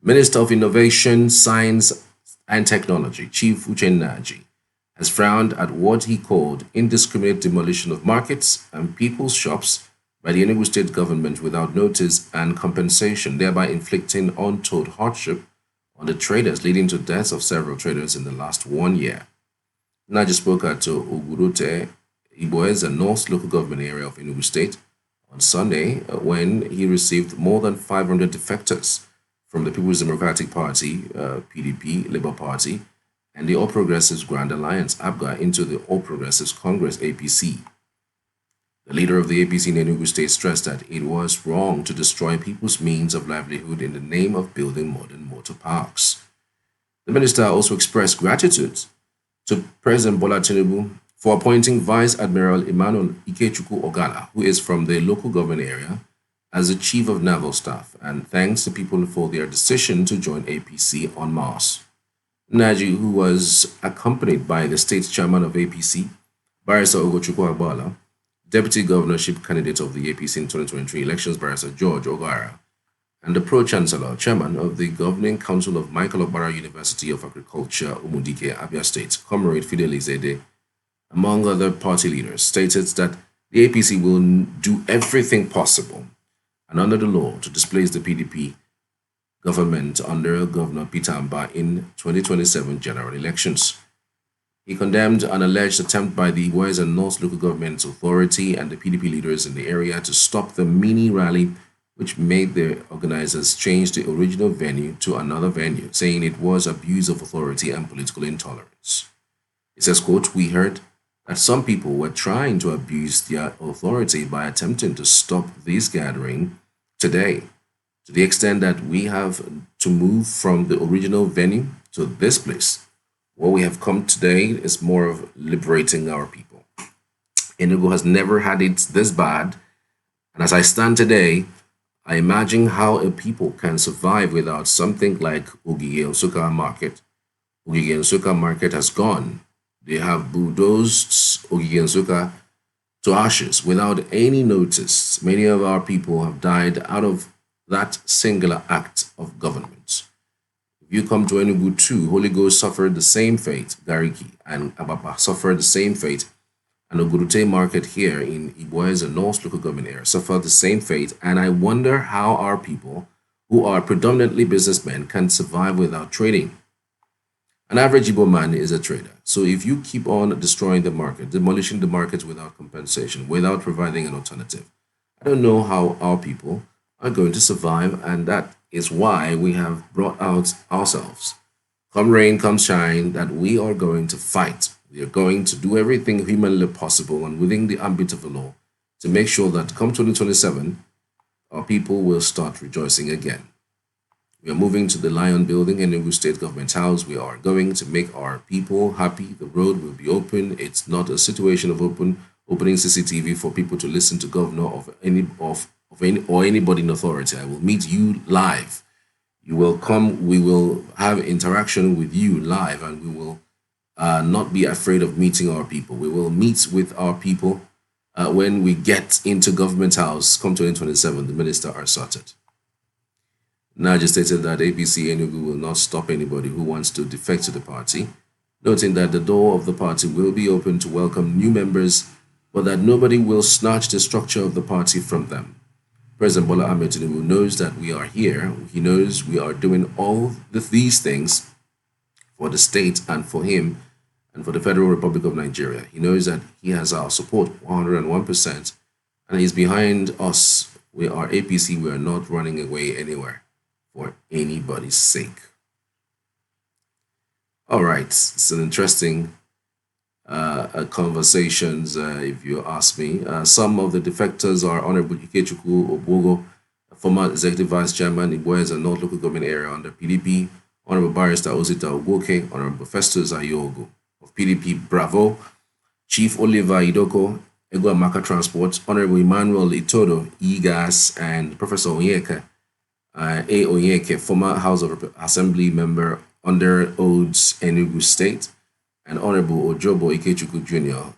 Minister of Innovation, Science and Technology, Chief Uche Nnaji, has frowned at what he called indiscriminate demolition of markets and people's shops by the Enugu state government without notice and compensation, thereby inflicting untold hardship on the traders, leading to deaths of several traders in the last 1 year. Nnaji spoke at Ogurute, Iboez, and North local government area of Enugu state on Sunday when he received more than 500 defectors from the People's Democratic Party, PDP, Labour Party, and the All Progressives Grand Alliance, ABGA, into the All Progressives Congress, APC. The leader of the APC in Enugu state stressed that it was wrong to destroy people's means of livelihood in the name of building modern motor parks. The minister also expressed gratitude to President Bola Tinubu for appointing Vice Admiral Emmanuel Ikechukwu Ogala, who is from the local government area, as the Chief of Naval Staff, and thanks the people for their decision to join APC en masse. Nnaji, who was accompanied by the state chairman of APC, Barrister Ogochukwu Agbala, deputy governorship candidate of the APC in 2023 elections, Barrister George Ogara, and the pro-chancellor, chairman of the governing council of Michael Okpara University of Agriculture, Umudike, Abia State, Comrade Fidel Izede, among other party leaders, stated that the APC will do everything possible and under the law to displace the PDP government under Governor Peter Amba in 2027 general elections. He condemned an alleged attempt by the West and North Local Government Authority and the PDP leaders in the area to stop the mini rally, which made the organizers change the original venue to another venue, saying it was abuse of authority and political intolerance. He says, quote, "We heard that some people were trying to abuse their authority by attempting to stop this gathering today, to the extent that we have to move from the original venue to this place. What we have come today is more of liberating our people. Enugu has never had it this bad, and as I stand today, I imagine how a people can survive without something like Ogige Nsukka Market. Ogige Nsukka Market has gone. They have bulldozed Ogige Nsukka to ashes without any notice. Many of our people have died out of that singular act of government. If you come to Enugu too, Holy Ghost suffered the same fate. Gariki and Ababa suffered the same fate. And Ogurute Market here in Iboez and North local government area suffered the same fate. And I wonder how our people, who are predominantly businessmen, can survive without trading. An average Igbo man is a trader. So if you keep on destroying the market, demolishing the markets without compensation, without providing an alternative, I don't know how our people are going to survive, and that is why we have brought out ourselves. Come rain, come shine, that we are going to fight. We are going to do everything humanly possible and within the ambit of the law to make sure that come 2027, our people will start rejoicing again. We are moving to the Lion Building in Enugu State Government House. We are going to make our people happy. The road will be open. It's not a situation of opening CCTV for people to listen to governor or anybody in authority. I will meet you live. You will come. We will have interaction with you live, and we will not be afraid of meeting our people. We will meet with our people when we get into Government House come 2027. The minister are sorted. Nnaji stated that APC Enugu will not stop anybody who wants to defect to the party, noting that the door of the party will be open to welcome new members, but that nobody will snatch the structure of the party from them. President Bola Ahmed Tinubu knows that we are here. He knows we are doing all these things for the state and for him and for the Federal Republic of Nigeria. He knows that he has our support 101%, and he's behind us. We are APC. We are not running away anywhere for anybody's sake. All right, it's an interesting conversations, if you ask me. Some of the defectors are Honorable Ikechukwu Obogo, former Executive Vice Chairman, Iboez and North Local Government Area under PDP, Honorable Barrister Osita Ogwoke, Honorable Festus Ayogo of PDP Bravo, Chief Oliver Idoko, Egwamaka Transport, Honorable Emmanuel Itodo, EGAS, and Professor Onyeka, A. Onyeke, former House of Assembly member under Odes Enugu State, and Honorable Ojobo Ikechukwu Jr.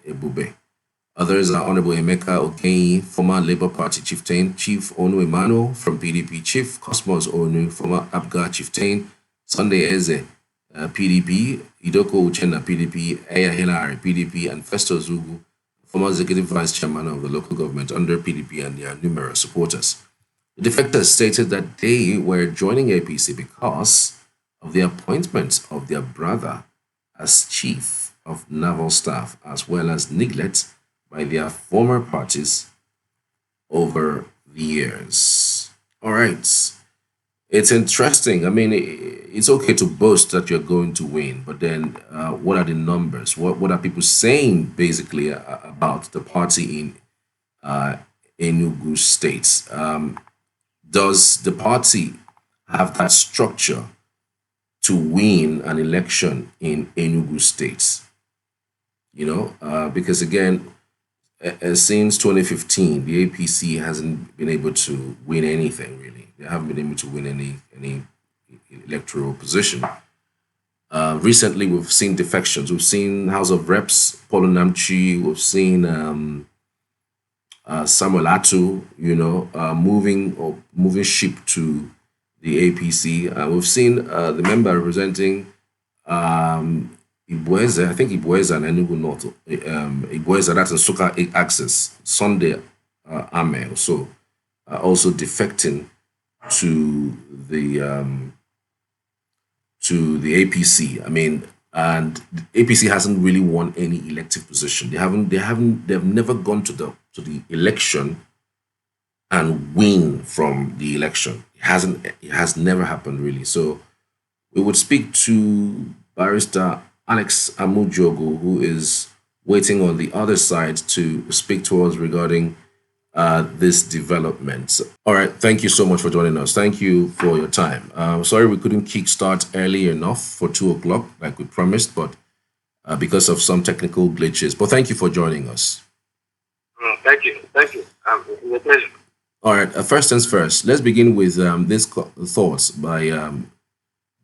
Ebube. Others are Honorable Emeka Okenyi, former Labour Party chieftain, Chief Onu Emmanuel from PDP, Chief Cosmos Onu, former Abuja chieftain, Sunday Eze, PDP, Idoko Uchenna, PDP, Eya Hilary, PDP, and Festo Zugu, former executive vice chairman of the local government under PDP, and their numerous supporters. The defectors stated that they were joining APC because of the appointment of their brother as chief of naval staff, as well as neglect by their former parties over the years. All right. It's interesting. I mean, it's okay to boast that you're going to win, but then what are the numbers? What are people saying basically about the party in Enugu State? Does the party have that structure to win an election in Enugu State? Because again, since 2015, the APC hasn't been able to win anything really. They haven't been able to win any electoral position. Recently, we've seen defections. We've seen House of Reps, Paul Nnaji. We've seen Samuel Atu, moving ship to the APC. We've seen the member representing Ibueze, I think Ibueze and Enugu North, Ibueze, that's in Suka Access, Sunday Ame, also defecting to the APC. I mean, and the APC hasn't really won any elective position. They've never gone to the election and win from the election. It has never happened really. So we would speak to Barrister Alex Amujogo, who is waiting on the other side to speak to us regarding this development. All right, thank you so much for joining us. Thank you for your time. Sorry we couldn't kickstart early enough for 2 o'clock like we promised, but because of some technical glitches. But thank you for joining us. Thank you. It's a pleasure. All right, first things first, let's begin with these thoughts by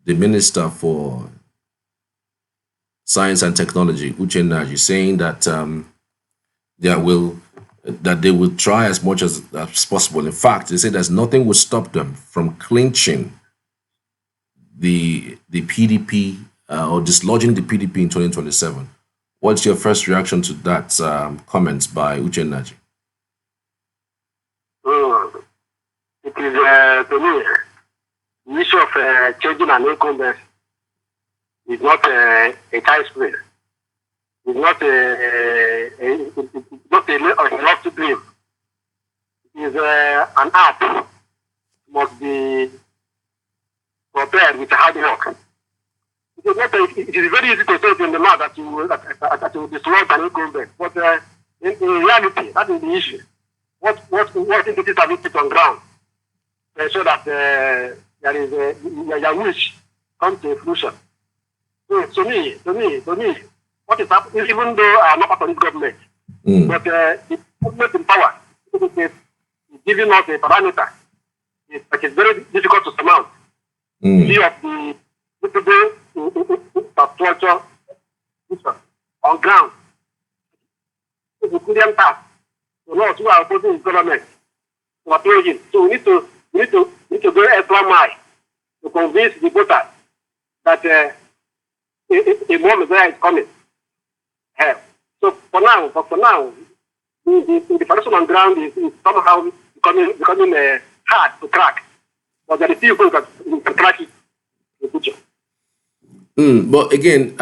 the Minister for Science and Technology, Uche Nnaji, saying that they will try as much as possible. In fact, they say there's nothing would stop them from clinching the PDP or dislodging the PDP in 2027. What's your first reaction to that comment by Uche Nnaji? It is, to me, the issue of changing an incumbent is not a child's play. It's not a lofty dream. It is an art. Must be prepared with hard work. It is very easy to say in the mouth that you will destroy an incumbent, but in reality, that is the issue. What entities have you put on ground so that your wish comes to fruition? So to me, what is happening, even though I am not part of this government, but the government in power is giving us a parameter that is very difficult to surmount. View of the infrastructure on ground. It's a Korean task. So those who are opposing his government to appeal him. So we need to go extra mile to convince the voters that a moment there is coming. So for now, the person on ground is somehow becoming hard to crack. But there are few people that can crack it in the future. But again,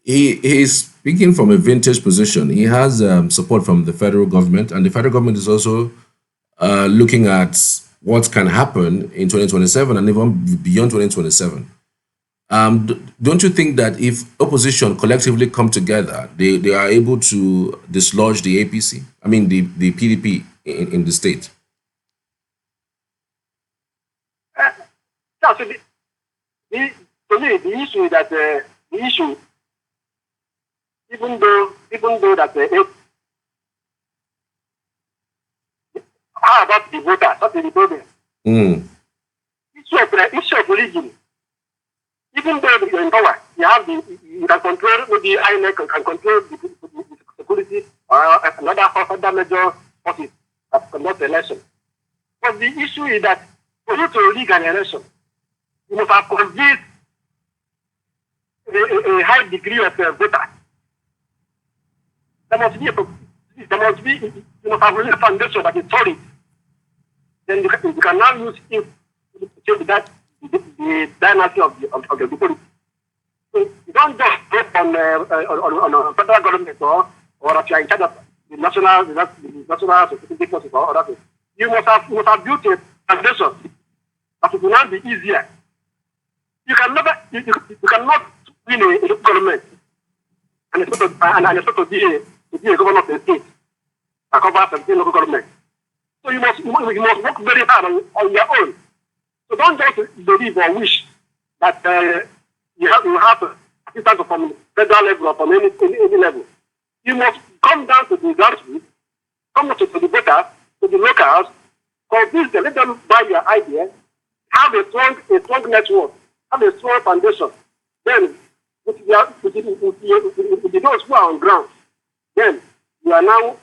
he's speaking from a vintage position. He has support from the federal government, and the federal government is also looking at what can happen in 2027 and even beyond 2027. Don't you think that if opposition collectively come together, they are able to dislodge the APC? I mean, the PDP in the state? So to me, the issue is that even though that how about the voters? That's the problem. Issue of religion. Even though you're in power, you can control maybe INEC can control the security APC or another other major parties that conduct election. But the issue is that for you to rig an election, you must have convinced a high degree of voters. There must be you must have a foundation that is solid. Then you can now use it to change that the dynasty of the people. So you don't just vote on federal government or if you are in charge of the national security forces or other things. You must have built a foundation that will now be easier. You cannot win a government and expect to be a governor of the state and cover 17 local government. So you must work very hard on your own. So don't just believe or wish that you have assistance from federal level or from any level. You must come down to the grassroots, come to the voters, to the locals, convince them, let them buy your idea, have a strong network, have a strong foundation. Then, with those who are on ground, then you are now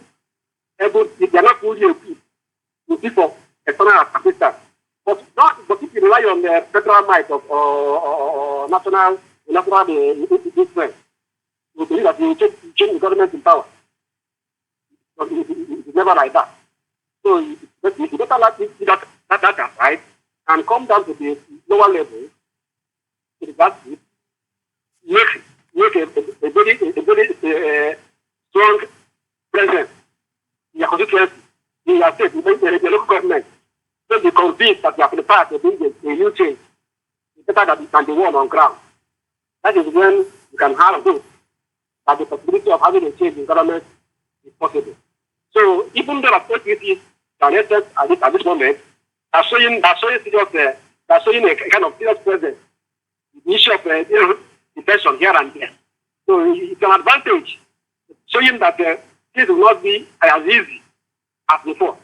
able, you are not fully equipped to people external assistance. But if you rely on the federal might or national influence, you believe that you change the government in power. So it's never like that. So you better like that right and come down to the lower level to the grassroots, make a very strong presence in your constituency, in your state, in the local government. So be convinced that you are prepared to bring a new change. It's better than the one on ground. That is when you can have hope that the possibility of having a change in government is possible. So even though APC can at this moment are showing a kind of serious presence, the issue of detention here and there. So it's an advantage showing that things will not be as easy as before.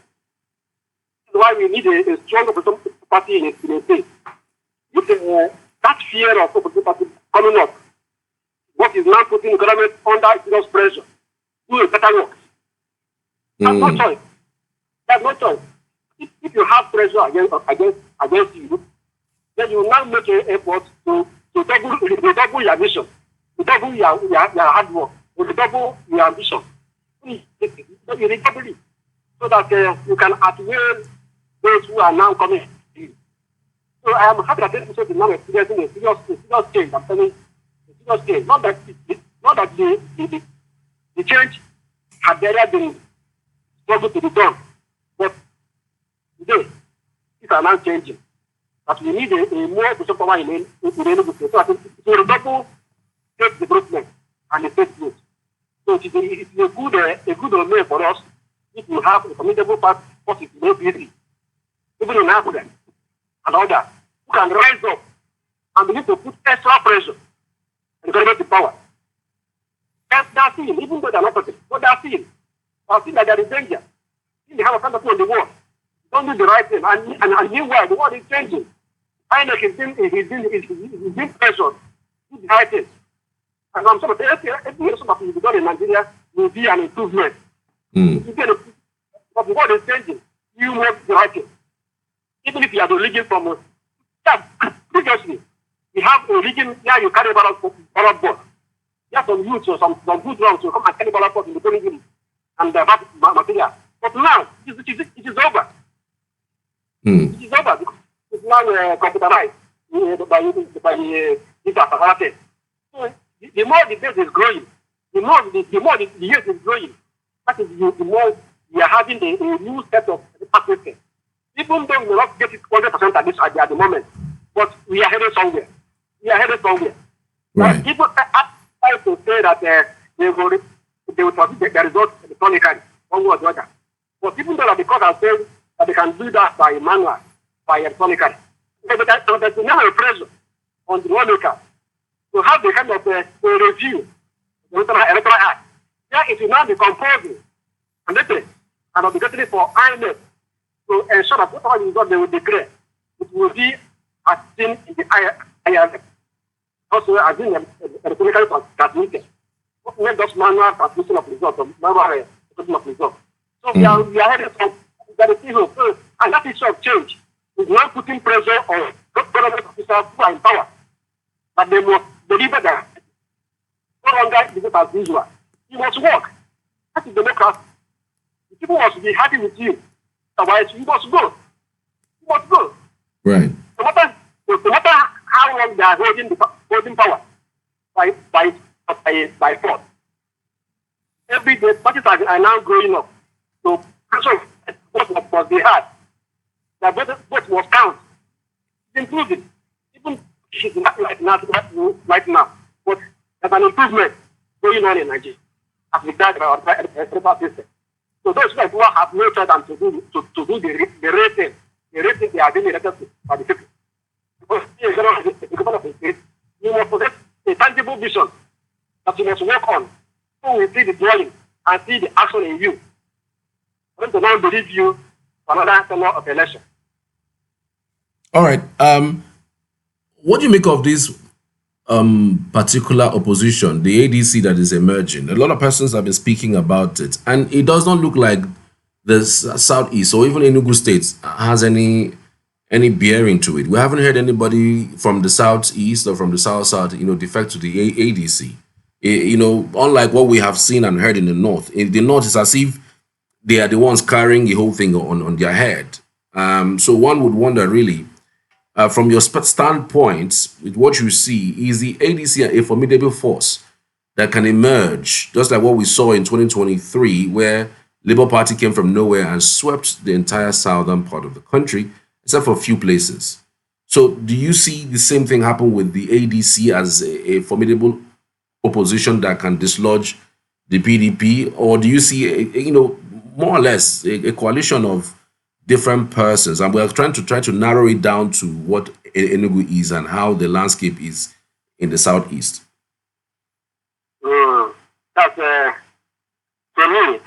That's why we need a strong opposition party in a state. With that fear of opposition party coming up, what is now putting government under serious pressure, do a better work. There's no choice. There's no choice. If you have pressure against you, then you will now make an effort to double your mission, to double your hard work, to double your ambition. You redouble it so that you can outweigh those who are now coming to you. So I am happy that this is now experiencing a serious change. I'm telling you, a serious change. Not that the change had barely been struggled to be done, but today things are now changing. That we need a more position power in Enugu State. So I think it will redouble state development and the state growth. So it is a good domain for us if we have a formidable party in APC, even in Africa and others, who can rise up and begin to put extra pressure on the government in power. They are seeing, even though they are not perfect, but they are seeing that there is danger. They have a fantasy on the world. Don't do the right thing. And meanwhile, the world is changing. INEC is being pressured. Do the right thing. And I'm sure that every election that will be done in Nigeria will be an improvement. But the world is changing. You must do the right thing. Even if you are the religion from previously, we have a religion where you carry ballot board. You have some youths or some good ones who come and carry ballot board in the polling unit and have material. But now, it is over. It is over because it's now computerized by this apparatus. So the more the base is growing, the more the years is growing, that is the more we are having a new set of pathways. Even though we will not get it 100% at the moment, but we are headed somewhere. Right. People try to say that they will transmit the results electronically, one way or the other. But even though the court has said that they can do that by manual, by electronically, but there's now a pressure on the lawmaker to have the kind of a review of the electoral act. Yeah, it will now be compulsory and obligatory for INEC to ensure that whatever result they will declare, it will be as seen in the IRF. Also, as in electronically transmitted. not just manual transmission of results, or manual transmission of results. So we are heading from that issue. So, and that issue of change is not putting pressure on government officers who are in power, but they must deliver that. No longer business as usual. You must work. That is democracy. The people must be happy with you. Otherwise, you must go. You must go. Right. No matter how long they are holding power by force. Every day, parties are now growing up. So, what must be hard. That vote must count. It's improving. Even if it's not right now. But there's an improvement going on in Nigeria as regards our electoral system. So those who have no choice than to do the rating they are being elected by the people. Because the government of the state, you must possess a tangible vision that you must work on. So we see the dwelling and see the action in you. For them to now believe you for another tenure of election. All right. What do you make of this particular opposition, the ADC that is emerging? A lot of persons have been speaking about it, and it does not look like the Southeast or even Enugu State has any bearing to it. We haven't heard anybody from the Southeast or from the South, defect to the ADC. Unlike what we have seen and heard in the North. In the North, it's as if they are the ones carrying the whole thing on their head. So one would wonder, really, from your standpoint, with what you see, is the ADC a formidable force that can emerge, just like what we saw in 2023, where Labour Party came from nowhere and swept the entire southern part of the country, except for a few places. So do you see the same thing happen with the ADC as a formidable opposition that can dislodge the PDP? Or do you see, more or less a coalition of different persons, and we're trying to narrow it down to what Enugu is and how the landscape is in the Southeast? That's to me,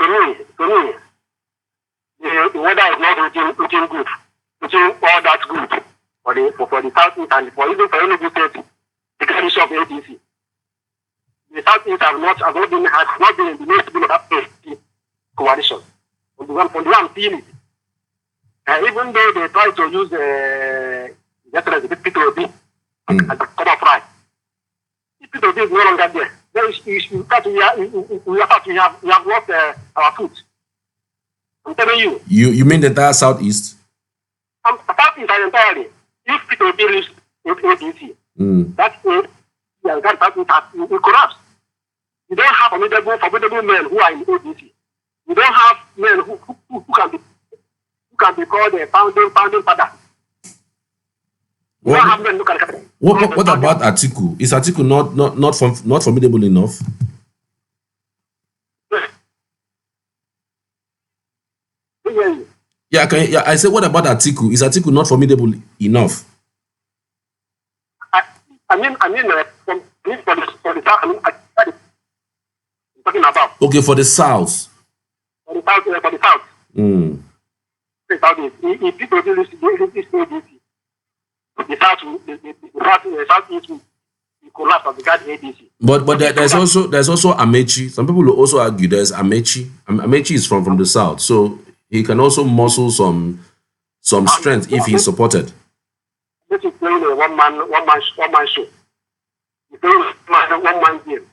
the weather is not looking good, looking all that good for the Southeast and even for Enugu State, the coalition of APC. The Southeast has not been in the midst of that coalition. On the one I'm seeing it. Even though they try to use Dethrone, Peter Obi as a cover price, Peter Obi is no longer there. Then we have lost our foot. I'm telling you. You mean the entire Southeast? Southeast entirely. If Peter Obi leaves APC, that will collapse. You don't have formidable men who are in APC. You don't have men who can be called a founding father. What about Atiku? Is Atiku not formidable enough? Yeah, I say, what about Atiku? Is Atiku not formidable enough? I mean, for the South, I'm talking about. Okay, for the South. For the South. If people do this ADC, the Southeast will collapse of the guard ADC. But there's also Amechi. Some people will also argue there's Amechi. Amechi is from the South, so he can also muscle some strength if he's supported. This is playing a one man show. He's playing one man game.